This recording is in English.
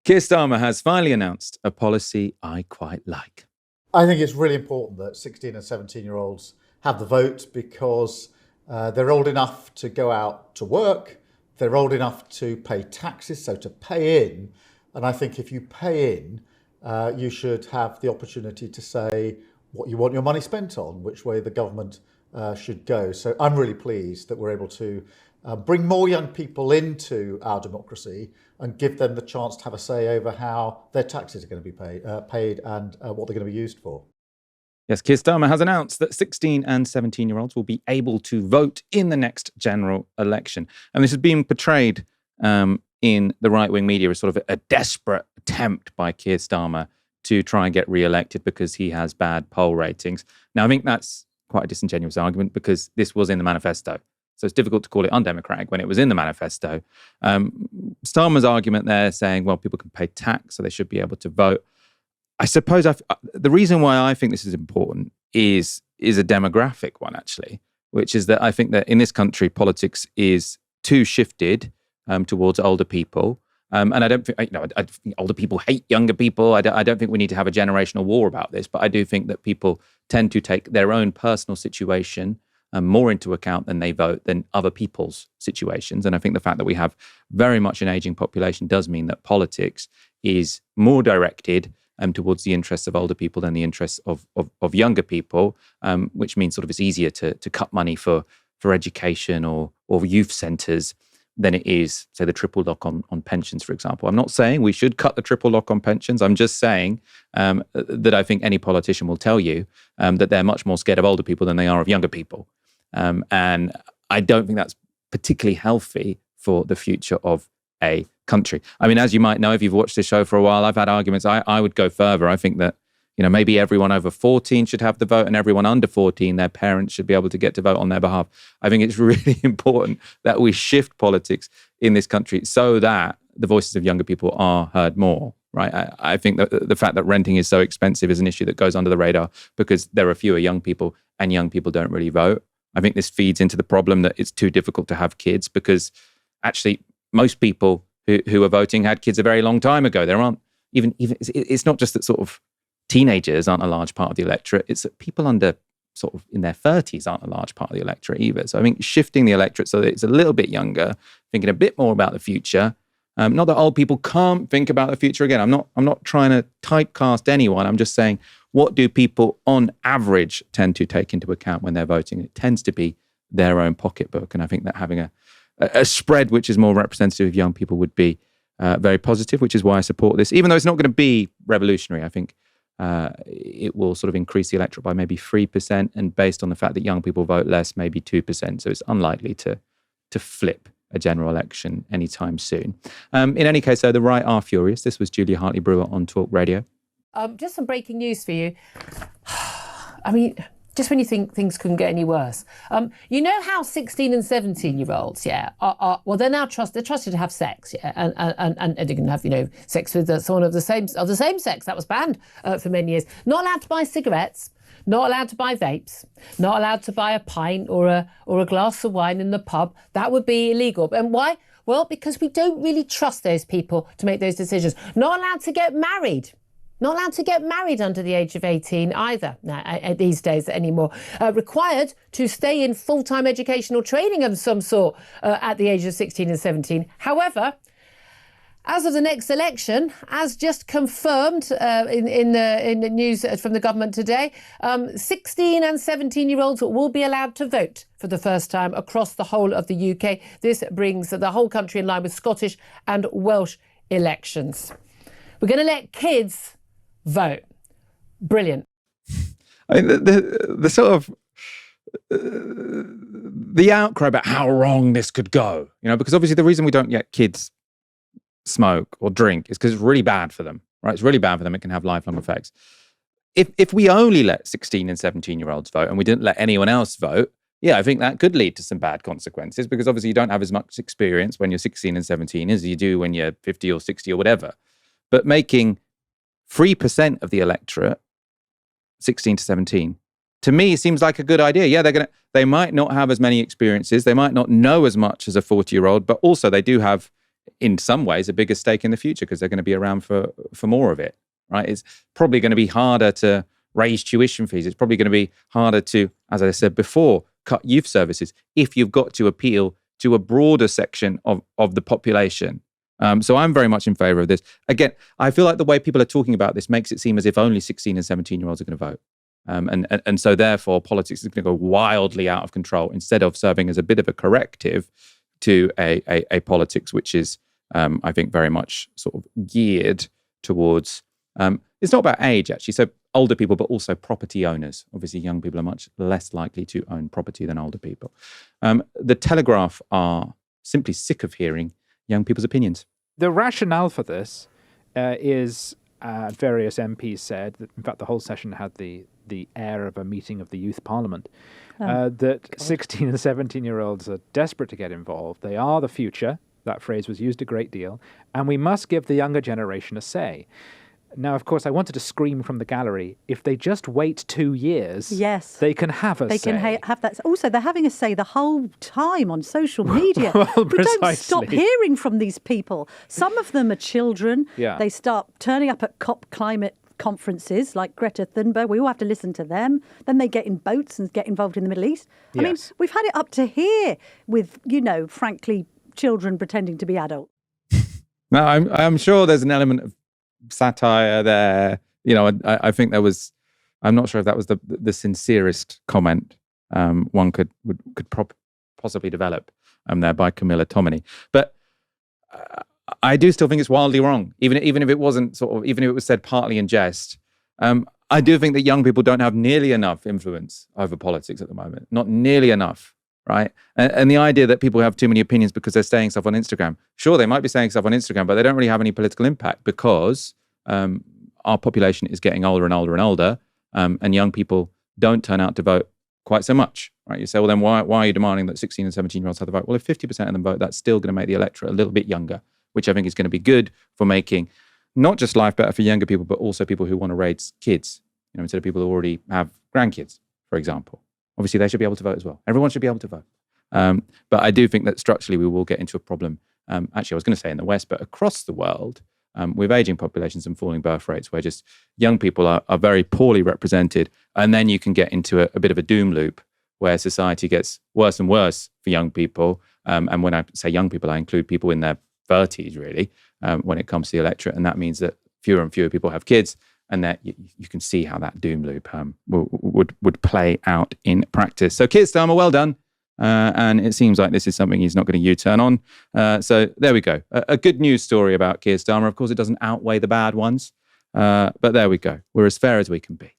Keir Starmer has finally announced a policy I quite like. I think it's really important that 16 and 17-year-olds have the vote because they're old enough to go out to work, they're old enough to pay taxes, so to pay in. And I think if you pay in, you should have the opportunity to say what you want your money spent on, which way the government should go. So I'm really pleased that we're able to bring more young people into our democracy and give them the chance to have a say over how their taxes are going to be paid and what they're going to be used for. Yes, Keir Starmer has announced that 16 and 17-year-olds will be able to vote in the next general election. And this is being portrayed in the right-wing media as sort of a desperate attempt by Keir Starmer to try and get re-elected because he has bad poll ratings. Now, I think that's quite a disingenuous argument because this was in the manifesto. So it's difficult to call it undemocratic when it was in the manifesto. Starmer's argument there saying, well, people can pay tax, so they should be able to vote. I suppose the reason why I think this is important is a demographic one, actually, which is that I think that in this country, politics is too shifted towards older people. And I don't think, I think older people hate younger people. I don't think we need to have a generational war about this, but I do think that people tend to take their own personal situation more into account than they vote than other people's situations. And I think the fact that we have very much an aging population does mean that politics is more directed towards the interests of older people than the interests of younger people, which means sort of it's easier to cut money for education or youth centres than it is, say, the triple lock on pensions, for example. I'm not saying we should cut the triple lock on pensions. I'm just saying that I think any politician will tell you that they're much more scared of older people than they are of younger people. And I don't think that's particularly healthy for the future of a country. I mean, as you might know, if you've watched this show for a while, I've had arguments. I would go further. I think that, maybe everyone over 14 should have the vote and everyone under 14, their parents should be able to get to vote on their behalf. I think it's really important that we shift politics in this country so that the voices of younger people are heard more, right? I think that the fact that renting is so expensive is an issue that goes under the radar because there are fewer young people and young people don't really vote. I think this feeds into the problem that it's too difficult to have kids because actually most people who are voting had kids a very long time ago. There aren't even it's not just that sort of teenagers aren't a large part of the electorate. It's that people under sort of in their 30s aren't a large part of the electorate either. So I think shifting the electorate so that it's a little bit younger, thinking a bit more about the future. Not that old people can't think about the future again. I'm not trying to typecast anyone. I'm just saying, what do people on average tend to take into account when they're voting? It tends to be their own pocketbook. And I think that having a spread which is more representative of young people would be very positive, which is why I support this. Even though it's not going to be revolutionary, I think it will sort of increase the electorate by maybe 3%, and based on the fact that young people vote less, maybe 2%. So it's unlikely to flip a general election anytime soon. In any case, though, the right are furious. This was Julia Hartley-Brewer on Talk Radio. Just some breaking news for you. I mean, just when you think things couldn't get any worse. You know how 16 and 17-year-olds, are they're now trusted to have sex, and they can have, sex with someone of the same sex. That was banned for many years. Not allowed to buy cigarettes, not allowed to buy vapes, not allowed to buy a pint or a glass of wine in the pub. That would be illegal. And why? Well, because we don't really trust those people to make those decisions. Not allowed to get married. Not allowed to get married under the age of 18 either these days anymore. Required to stay in full-time educational training of some sort at the age of 16 and 17. However, as of the next election, as just confirmed in the news from the government today, 16 and 17-year-olds will be allowed to vote for the first time across the whole of the UK. This brings the whole country in line with Scottish and Welsh elections. We're going to let kids vote. Brilliant. I mean, the sort of the outcry about how wrong this could go, because obviously the reason we don't let kids smoke or drink is because it's really bad for them, right? It's really bad for them. It can have lifelong effects. If we only let 16 and 17-year-olds vote and we didn't let anyone else vote, I think that could lead to some bad consequences because obviously you don't have as much experience when you're 16 and 17 as you do when you're 50 or 60 or whatever. But making 3% of the electorate 16 to 17, to me, seems like a good idea. They might not have as many experiences. They might not know as much as a 40-year-old, but also they do have in some ways, a bigger stake in the future because they're going to be around for more of it, right? It's probably going to be harder to raise tuition fees. It's probably going to be harder to, as I said before, cut youth services if you've got to appeal to a broader section of the population. So I'm very much in favour of this. Again, I feel like the way people are talking about this makes it seem as if only 16 and 17-year-olds are going to vote. And so therefore, politics is going to go wildly out of control instead of serving as a bit of a corrective to a politics which is, I think, very much sort of geared towards, it's not about age, actually. So older people, but also property owners. Obviously, young people are much less likely to own property than older people. The Telegraph are simply sick of hearing young people's opinions. The rationale for this is, various MPs said, that, in fact, the whole session had the air of a meeting of the Youth Parliament, that 16 and 17-year-olds are desperate to get involved. They are the future. That phrase was used a great deal. And we must give the younger generation a say. Now, of course, I wanted to scream from the gallery, if they just wait 2 years, yes, they can have a say. They can have that. Also, they're having a say the whole time on social media. Well, we precisely. don't stop hearing from these people. Some of them are children. Yeah. They start turning up at COP climate conferences like Greta Thunberg. We all have to listen to them. Then they get in boats and get involved in the Middle East. I mean, we've had it up to here with, frankly, children pretending to be adults. Now, I'm sure there's an element of satire there. I think there was, I'm not sure if that was the sincerest comment one could possibly develop there by Camilla Tominey. But I do still think it's wildly wrong, even if it wasn't even if it was said partly in jest. I do think that young people don't have nearly enough influence over politics at the moment, not nearly enough. Right. And the idea that people have too many opinions because they're saying stuff on Instagram. Sure, they might be saying stuff on Instagram, but they don't really have any political impact because our population is getting older and older and older. And young people don't turn out to vote quite so much. Right. You say, well, then why are you demanding that 16 and 17-year-olds have the vote? Well, if 50% of them vote, that's still going to make the electorate a little bit younger, which I think is going to be good for making not just life better for younger people, but also people who want to raise kids, instead of people who already have grandkids, for example. Obviously, they should be able to vote as well. Everyone should be able to vote. But I do think that structurally we will get into a problem. Actually, I was going to say in the West, but across the world, with aging populations and falling birth rates, where just young people are very poorly represented. And then you can get into a bit of a doom loop where society gets worse and worse for young people. And when I say young people, I include people in their 30s, really, when it comes to the electorate. And that means that fewer and fewer people have kids. And that you can see how that doom loop would play out in practice. So Keir Starmer, well done. And it seems like this is something he's not going to U-turn on. So there we go. A good news story about Keir Starmer. Of course, it doesn't outweigh the bad ones. But there we go. We're as fair as we can be.